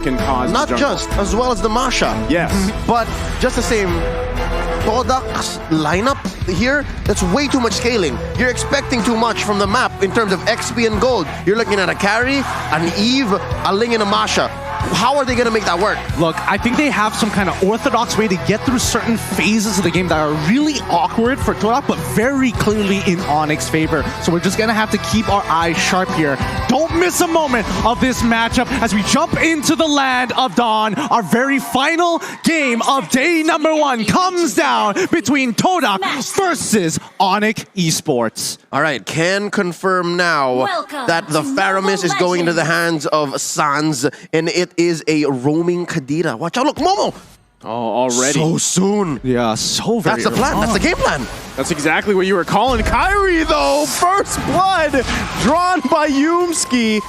can cause Not just, as well as the Masha. Yes. But just the same, Todak's lineup here, that's way too much scaling. You're expecting too much from the map in terms of XP and gold. You're looking at a carry, an Eve, a Ling, and a Masha. How are they going to make that work? Look, I think they have some kind of orthodox way to get through certain phases of the game that are really awkward for Todak, but very clearly in Onic's favor. So we're just going to have to keep our eyes sharp here. Don't miss a moment of this matchup as we jump into the land of Dawn. Our very final game of day number 1 comes down between Todak versus Onic Esports. All right, can confirm now that the Faramis is going into the hands of Sans, and it is a roaming Kadira. Watch out, look, Momo! Oh, already. So soon. Yeah, so very That's the plan, that's the game plan. That's exactly what you were calling. Kyrie, though, first blood drawn by Yumski.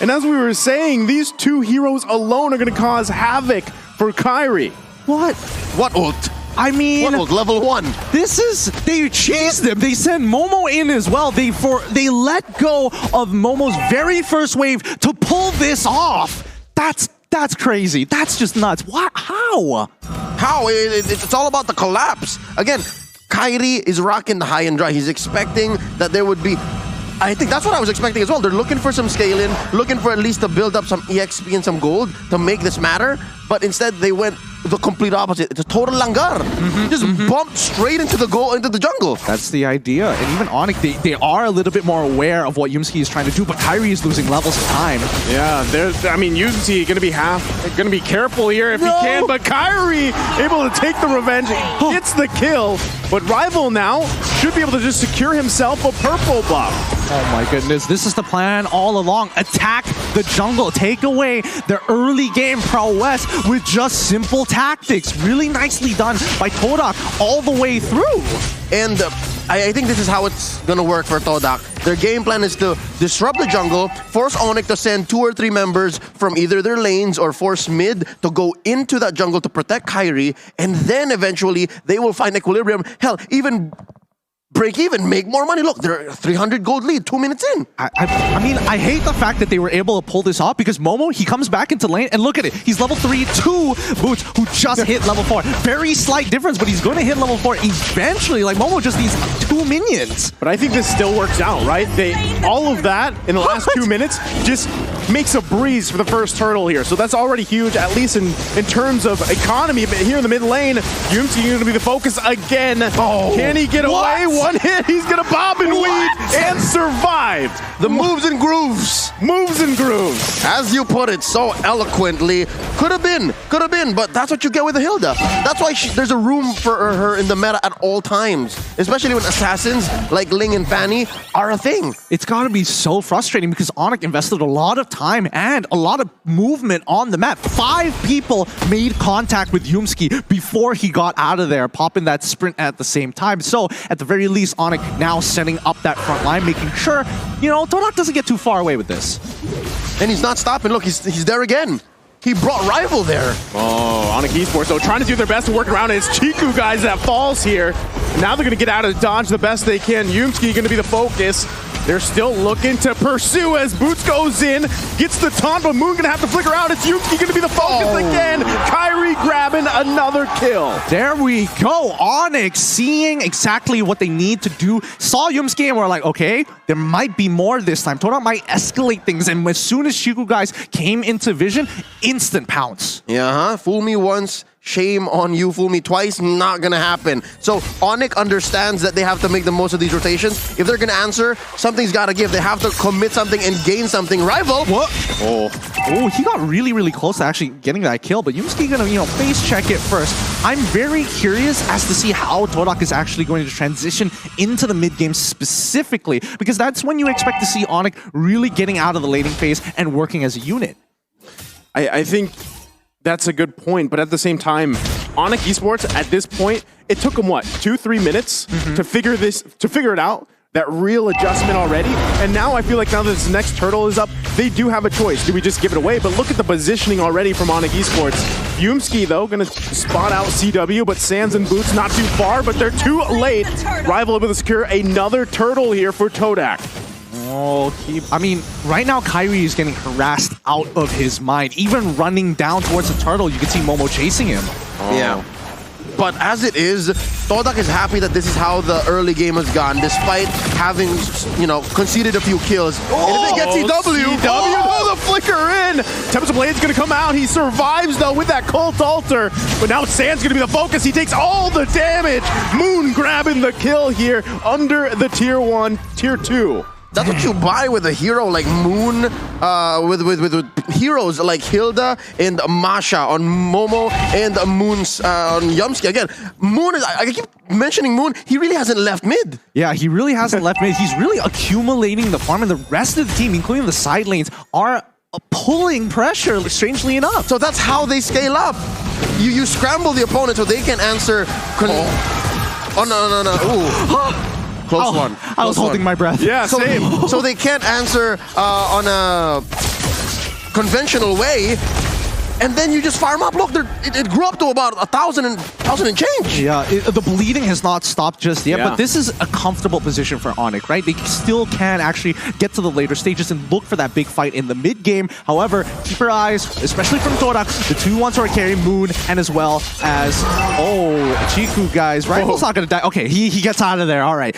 And as we were saying, these two heroes alone are going to cause havoc for Kyrie. What? What ult? I mean, What ult? Level 1. this is, they cheesed them. They sent Momo in as well. They let go of Momo's very first wave to pull this off. That's crazy. That's just nuts. What? How? How? It's all about the collapse. Again, Kyrie is rocking the high and dry. He's expecting that there would be... I think that's what I was expecting as well. They're looking for some scaling, looking for at least to build up some EXP and some gold to make this matter. But instead, they went the complete opposite. It's a total langar. Just bumped straight into the jungle. That's the idea. And even Onic, they are a little bit more aware of what Yumski is trying to do, but Kyrie is losing levels of time. Yeah, I mean, Yumski gonna be careful here if he can, but Kyrie able to take the revenge, gets the kill. But Rival now should be able to just secure himself a purple buff. Oh my goodness, this is the plan all along. Attack the jungle, take away the early game prowess with just simple tactics. Really nicely done by Todak all the way through. And I think this is how it's gonna work for Todak. Their game plan is to disrupt the jungle, force Onic to send 2 or 3 members from either their lanes or force mid to go into that jungle to protect Kyrie, and then eventually they will find equilibrium. Hell, even break even, make more money. Look, they're 300 gold lead, 2 minutes in. I mean, I hate the fact that they were able to pull this off because Momo, he comes back into lane and look at it. He's level 3, 2 Boots who just hit level 4. Very slight difference, but he's going to hit level 4 eventually. Like, Momo just needs 2 minions. But I think this still works out, right? All of that in the last 2 minutes just makes a breeze for the first turtle here. So that's already huge, at least in terms of economy. But here in the mid lane, Yumski going to be the focus again. Oh, can he get away? One hit, he's going to bob and weave and survived. The moves and grooves. Moves and grooves. As you put it so eloquently, could have been, but that's what you get with the Hilda. That's why there's a room for her in the meta at all times, especially when assassins like Ling and Fanny are a thing. It's got to be so frustrating because Onic invested a lot of time and a lot of movement on the map. 5 people made contact with Yumski before he got out of there, popping that sprint at the same time. So at the very least, Onic now setting up that front line, making sure, you know, Todak doesn't get too far away with this. And he's not stopping. Look, he's there again. He brought Rival there. Oh, Onic Esports, though, trying to do their best to work around it. It's Chiku, guys, that falls here. Now they're going to get out of dodge the best they can. Yumski going to be the focus. They're still looking to pursue as Boots goes in, gets the taunt, but Moon gonna have to flicker out. It's Yuki gonna be the focus again. Kyrie grabbing another kill. There we go. Onic seeing exactly what they need to do. Saw Yumski and we're like, okay, there might be more this time. Todak might escalate things. And as soon as Shiku guys came into vision, instant pounce. Yeah, fool me once, shame on you. Fool me twice, not gonna happen. So Onic understands that they have to make the most of these rotations. If they're gonna answer, something's gotta give. They have to commit something and gain something. Rival. What? Oh, he got really, really close to actually getting that kill, but Yumski gonna, you know, face check it first. I'm very curious as to see how Todak is actually going to transition into the mid game specifically, because that's when you expect to see Onic really getting out of the laning phase and working as a unit. I think that's a good point, but at the same time, Onic Esports at this point, it took them what, 2-3 minutes to figure it out. That real adjustment already, and now I feel like now that this next turtle is up, they do have a choice. Do we just give it away? But look at the positioning already from Onic Esports. Yumski though gonna spot out CW, but Sans and Boots not too far, but they're too late. Rival able to secure another turtle here for Todak. Oh, I mean, right now Kyrie is getting harassed out of his mind. Even running down towards the turtle, you can see Momo chasing him. Yeah. But as it is, Todak is happy that this is how the early game has gone, despite having, conceded a few kills. And if it gets CW, the flicker in. Tempest Blade's gonna come out. He survives though with that Cult Altar. But now Sand's gonna be the focus. He takes all the damage. Moon grabbing the kill here under the tier 1, tier 2. That's what you buy with a hero like Moon, with heroes like Hilda and Masha on Momo and Moon's on Yumsky. Again, Moon is, I keep mentioning Moon, he really hasn't left mid. Yeah, he really hasn't left mid. He's really accumulating the farm, and the rest of the team, including the side lanes, are pulling pressure, strangely enough. So that's how they scale up. You scramble the opponent so they can answer. Oh, no. Ooh. Close one. I was holding my breath. Yeah, same. So they can't answer on a conventional way, and then you just farm up. Look, it grew up to about 1,000 and change. Yeah, the bleeding has not stopped just yet, but this is a comfortable position for Onic, right? They still can actually get to the later stages and look for that big fight in the mid game. However, keep your eyes, especially from Todak, the 2-1s are carrying Moon, and as well as, Chiku, guys. Rifle's not going to die. Okay, he gets out of there. All right.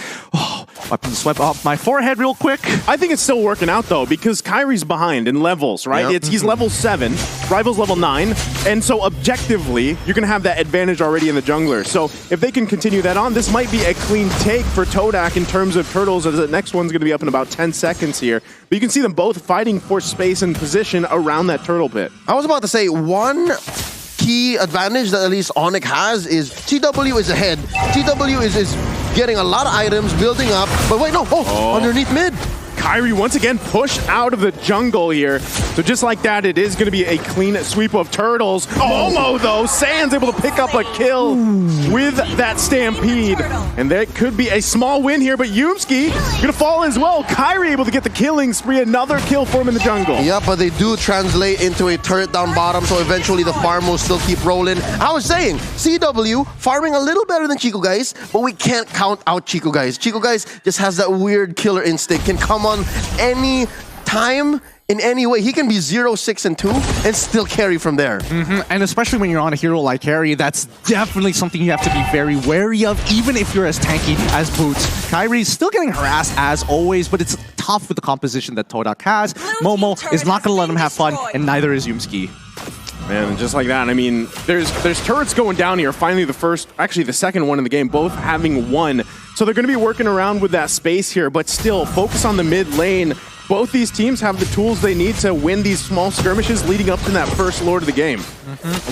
Weapon swipe off my forehead real quick. I think it's still working out though, because Kyrie's behind in levels, right? Yep. He's level 7, Rival's level 9, and so objectively, you're gonna have that advantage already in the jungler. So if they can continue that on, this might be a clean take for Todak in terms of turtles, as the next one's gonna be up in about 10 seconds here. But you can see them both fighting for space and position around that turtle pit. I was about to say, one key advantage that at least Onic has is TW is ahead. TW is getting a lot of items, building up, but wait, no, underneath mid. Kyrie once again pushed out of the jungle here. So just like that, it is going to be a clean sweep of turtles. Momo, though, Sand's able to pick up a kill with that Stampede. And that could be a small win here, but Yumsky going to fall as well. Kyrie able to get the killing spree, another kill for him in the jungle. Yeah, but they do translate into a turret down bottom, so eventually the farm will still keep rolling. I was saying, CW farming a little better than Chico Guys, but we can't count out Chico Guys. Chico Guys just has that weird killer instinct, can come on any time, in any way. He can be 0, 6, and 2 and still carry from there. And especially when you're on a hero like Carry, that's definitely something you have to be very wary of, even if you're as tanky as Boots. Kyrie's still getting harassed as always, but it's tough with the composition that Todak has. Momo is not going to let him have fun, and neither is Yumsky. Man, just like that, I mean, there's turrets going down here. Finally, the second one in the game, both having won. So they're going to be working around with that space here, but still focus on the mid lane. Both these teams have the tools they need to win these small skirmishes leading up to that first Lord of the game.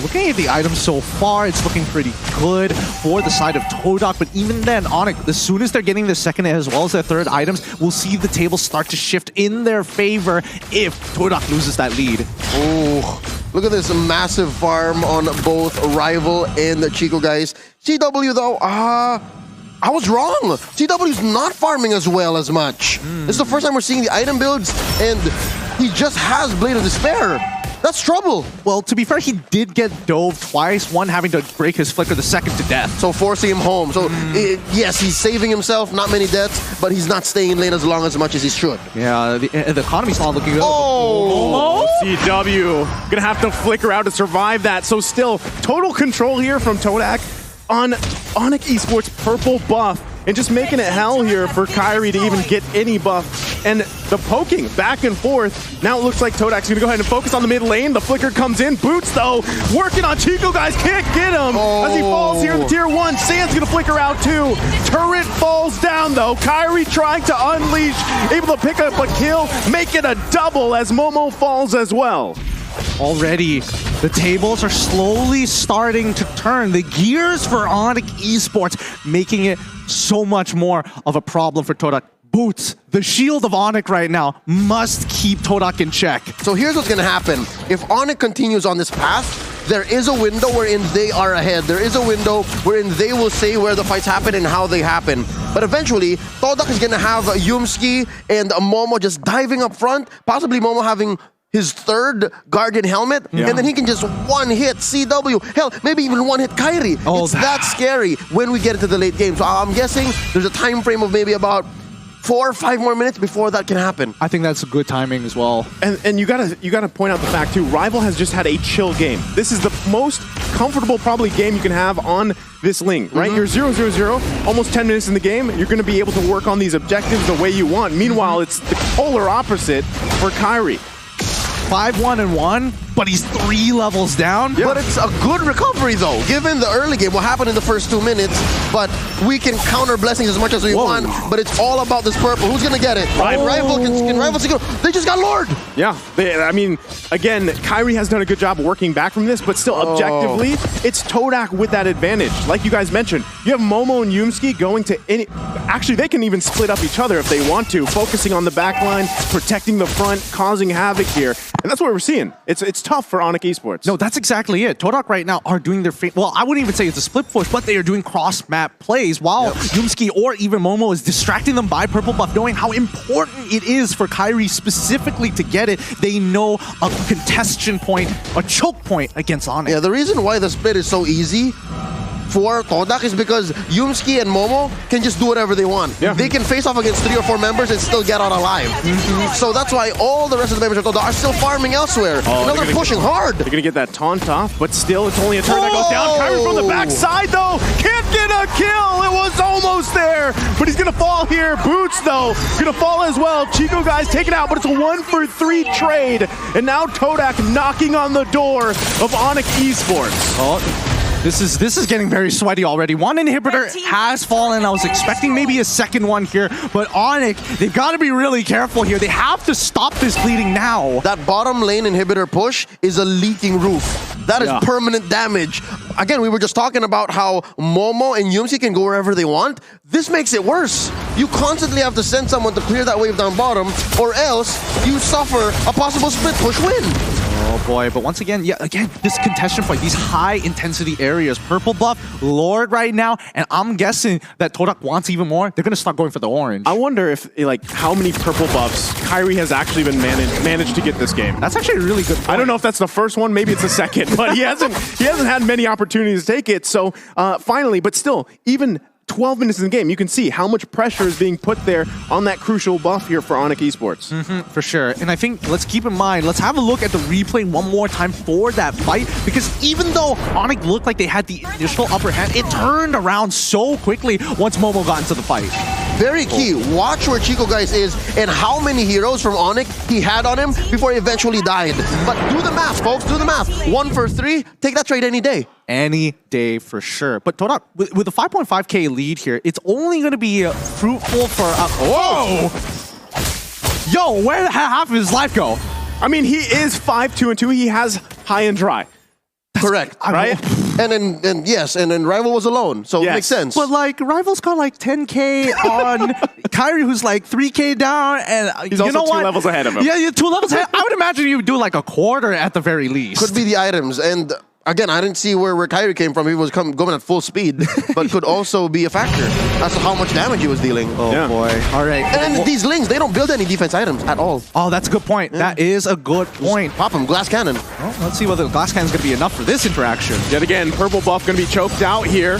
Looking at the items so far, it's looking pretty good for the side of Todak, but even then, Onic, as soon as they're getting their second as well as their third items, we'll see the table start to shift in their favor if Todak loses that lead. Oh, look at this massive farm on both Rival and the Chico Guys. CW though, I was wrong. CW's not farming as well as much. This is the first time we're seeing the item builds, and he just has Blade of Despair. That's trouble. Well, to be fair, he did get dove twice, one having to break his flicker, the second to death. So forcing him home. So yes, he's saving himself, not many deaths, but he's not staying in lane as long as much as he should. Yeah, the economy's not looking good. CW gonna have to flicker out to survive that. So still, total control here from Todak on Onic Esports purple buff, and just making it hell here for Kyrie to even get any buff. And the poking back and forth. Now it looks like Todak's gonna go ahead and focus on the mid lane. The flicker comes in. Boots, though, working on Chico Guys. Can't get him as he falls here in the tier 1. Sand's gonna flicker out too. Turret falls down, though. Kyrie trying to unleash, able to pick up a kill, make it a double as Momo falls as well. Already, the tables are slowly starting to turn. The gears for Onic Esports, making it so much more of a problem for Todak. Boots, the shield of Onic right now, must keep Todak in check. So here's what's gonna happen. If Onic continues on this path, there is a window wherein they are ahead. There is a window wherein they will say where the fights happen and how they happen. But eventually, Todak is gonna have Yumsky and Momo just diving up front, possibly Momo having his third Guardian helmet, and then he can just one-hit CW. Hell, maybe even one-hit Kyrie. It's that scary when we get into the late game. So I'm guessing there's a time frame of maybe about 4 or 5 more minutes before that can happen. I think that's good timing as well. And you gotta point out the fact too, Rival has just had a chill game. This is the most comfortable probably game you can have on this link, right? You're 0-0-0, almost 10 minutes in the game. You're gonna be able to work on these objectives the way you want. Meanwhile, it's the polar opposite for Kairi. 5-1-1, but he's 3 levels down. But it's a good recovery though, given the early game, what happened in the first 2 minutes. But we can counter blessings as much as we want, but it's all about this purple. Who's gonna get it? Rival can Rival secure. They just got lured. Yeah, I mean, again, Kairi has done a good job working back from this, but still objectively, it's Todak with that advantage. Like you guys mentioned, you have Momo and Yumski going to any... Actually, they can even split up each other if they want to, focusing on the back line, protecting the front, causing havoc here. And that's what we're seeing. It's tough for Onic Esports. No, that's exactly it. Todak right now are doing their... Well, I wouldn't even say it's a split push, but they are doing cross-map plays while Yumski or even Momo is distracting them by purple buff, knowing how important it is for Kairi specifically to get it. They know a contestation point, a choke point against Onic. Yeah, the reason why the split is so easy for Todak is because Yumski and Momo can just do whatever they want. Yeah. They can face off against 3 or 4 members and still get out alive. So that's why all the rest of the members of Todak are still farming elsewhere. Now they're pushing hard. They're gonna get that taunt off, but still, it's only a turn that goes down. Kairi from the backside, though, can't get a kill. It was almost there, but he's gonna fall here. Boots, though, gonna fall as well. Chico guys take it out, but it's a 1-for-3 trade. And now Todak knocking on the door of Onic Esports. This is getting very sweaty already. One inhibitor has fallen. I was expecting maybe a second one here, but Onic, they've got to be really careful here. They have to stop this bleeding now. That bottom lane inhibitor push is a leaking roof. That is permanent damage. Again, we were just talking about how Momo and Yumsi can go wherever they want. This makes it worse. You constantly have to send someone to clear that wave down bottom, or else you suffer a possible split push win. Oh boy, but once again, this contestation point, these high intensity areas, purple buff, Lord right now, and I'm guessing that Todak wants even more. They're gonna start going for the orange. I wonder if, like, how many purple buffs Kairi has actually been managed to get this game. That's actually a really good point. I don't know if that's the first one, maybe it's the second, but he hasn't had many opportunities to take it. So finally, but still, even 12 minutes in the game, you can see how much pressure is being put there on that crucial buff here for Onic Esports. For sure. And I think, let's keep in mind, let's have a look at the replay one more time for that fight, because even though Onic looked like they had the initial upper hand, it turned around so quickly once Momo got into the fight. Very key. Watch where Chico guys is and how many heroes from Onic he had on him before he eventually died. But do the math, folks. Do the math. 1-for-3. Take that trade any day. Any day for sure. But Todak, with a 5.5k lead here, it's only going to be fruitful for... Whoa! Yo, where did half of his life go? I mean, he is 5-2-2. He has high and dry. Correct. Right? And then Rival was alone, so it makes sense. But like, Rival's got like 10k on Kairi, who's like 3k down, and he's you also know 2 what? levels ahead of him. Yeah, you're 2 levels ahead. I would imagine you would do like a quarter at the very least. Could be the items, and again, I didn't see where Kairi came from. He was going at full speed, but could also be a factor as to how much damage he was dealing. Oh boy. All right. And then these Lings, they don't build any defense items at all. Oh, that's a good point. That is a good point. Pop him, glass cannon. Well, let's see whether the glass cannon is going to be enough for this interaction. Yet again, purple buff going to be choked out here.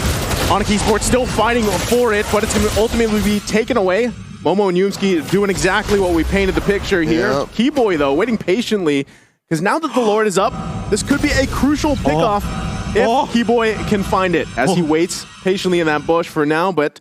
Onic Esports still fighting for it, but it's going to ultimately be taken away. Momo and Yumski doing exactly what we painted the picture here. Yep. Keyboy, though, waiting patiently, because now that the Lord is up, this could be a crucial pickoff if Keyboy can find it, as he waits patiently in that bush for now, but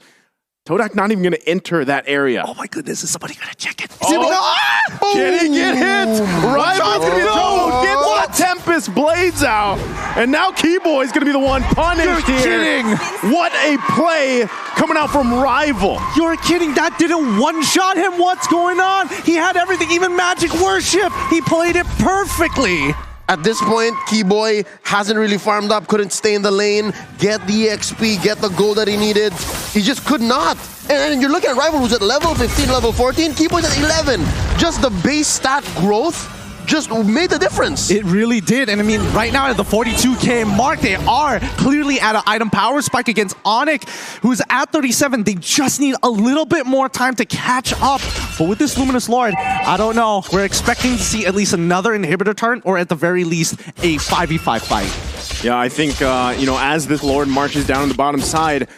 Todak not even going to enter that area. Oh my goodness, is somebody going to check it? Can he get hit? Rival's going to be the Get the Tempest Blades out. And now Keyboy's going to be the one punished here. Kidding. What a play coming out from Rival. You're kidding. That didn't one-shot him. What's going on? He had everything, even Magic Worship. He played it perfectly. At this point, Keyboy hasn't really farmed up, couldn't stay in the lane, get the XP, get the gold that he needed. He just could not. And you're looking at Rival who's at level 15, level 14. Keyboy's at 11. Just the base stat growth just made the difference. It really did. And I mean, right now at the 42k mark, they are clearly at an item power spike against Onic, who's at 37. They just need a little bit more time to catch up. But with this Luminous Lord, I don't know. We're expecting to see at least another inhibitor turn, or at the very least, a 5v5 fight. Yeah, I think, you know, as this Lord marches down on the bottom side,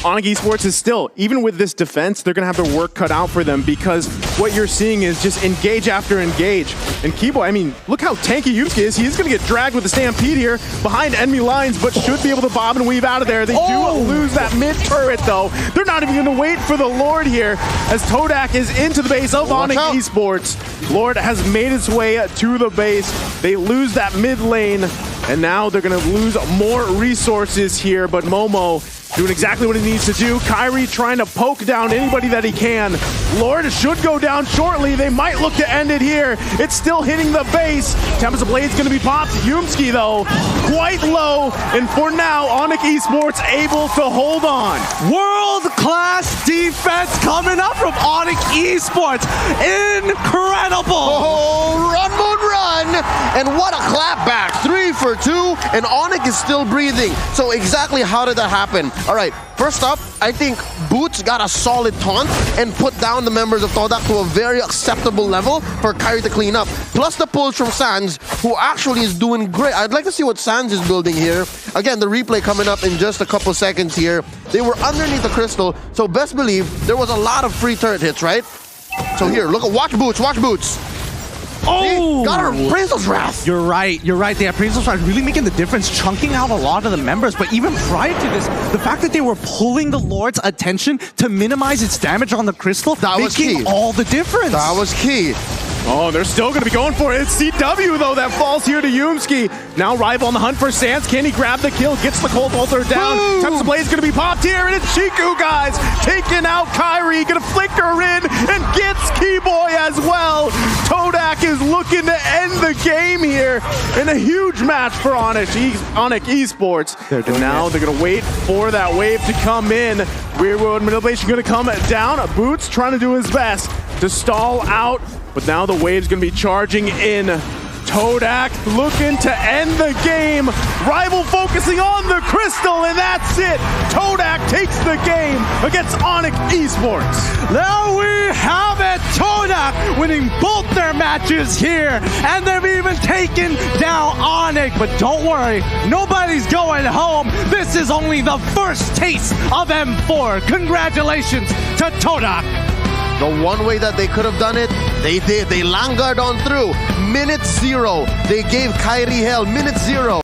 Onic Esports is still, even with this defense, they're going to have their work cut out for them because what you're seeing is just engage after engage. And Keyboy, I mean, look how tanky Yusuke is. He's going to get dragged with the Stampede here behind enemy lines, but should be able to bob and weave out of there. They do lose that mid turret, though. They're not even going to wait for the Lord here as Todak is into the base of Onic Esports. Lord has made its way to the base. They lose that mid lane, and now they're going to lose more resources here, but Momo doing exactly what he needs to do. Kyrie trying to poke down anybody that he can. Lord should go down shortly. They might look to end it here. It's still hitting the base. Tempest Blade's going to be popped. Yumski, though, quite low. And for now, Onic Esports able to hold on. World-class defense coming up from Onic Esports. Incredible. Oh, run, Moon, run. And what a clapback. 3 for 2. And Onic is still breathing. So exactly how did that happen? All right, first up, I think Boots got a solid taunt and put down the members of Todak to a very acceptable level for Kyrie to clean up. Plus the pulls from Sans, who actually is doing great. I'd like to see what Sans is building here. Again, the replay coming up in just a couple seconds here. They were underneath the crystal, so best believe there was a lot of free turret hits, right? So here, look at, watch Boots, watch Boots. Oh! Got her Appraisal's Wrath. You're right. They Appraisal's Wrath really making the difference, chunking out a lot of the members. But even prior to this, the fact that they were pulling the Lord's attention to minimize its damage on the crystal, that was making key. all the difference. That was key. Oh, they're still going to be going for it. It's CW, though, that falls here to Yumski. Now Rival on the hunt for Sans. Can he grab the kill? Gets the Cold Bolter down. Tempest Blade's going to be popped here, and it's Shiku, guys. Taking out Kyrie. Going to flicker in and gets Keyboy as well. Todak is looking to end the game here in a huge match for Onic Esports. And now they're going to wait for that wave to come in. Rear world manipulation going to come down. Boots trying to do his best to stall out. But now the wave's going to be charging in. Todak looking to end the game. Rival focusing on the crystal, and that's it. Todak takes the game against Onic Esports. There we have it. Todak winning both their matches here, and they've even taken down Onic. But don't worry, nobody's going home. This is only the first taste of M4. Congratulations to Todak. The one way that they could have done it, they did. They langured on through. Minute 0. They gave Kyrie hell. Minute 0.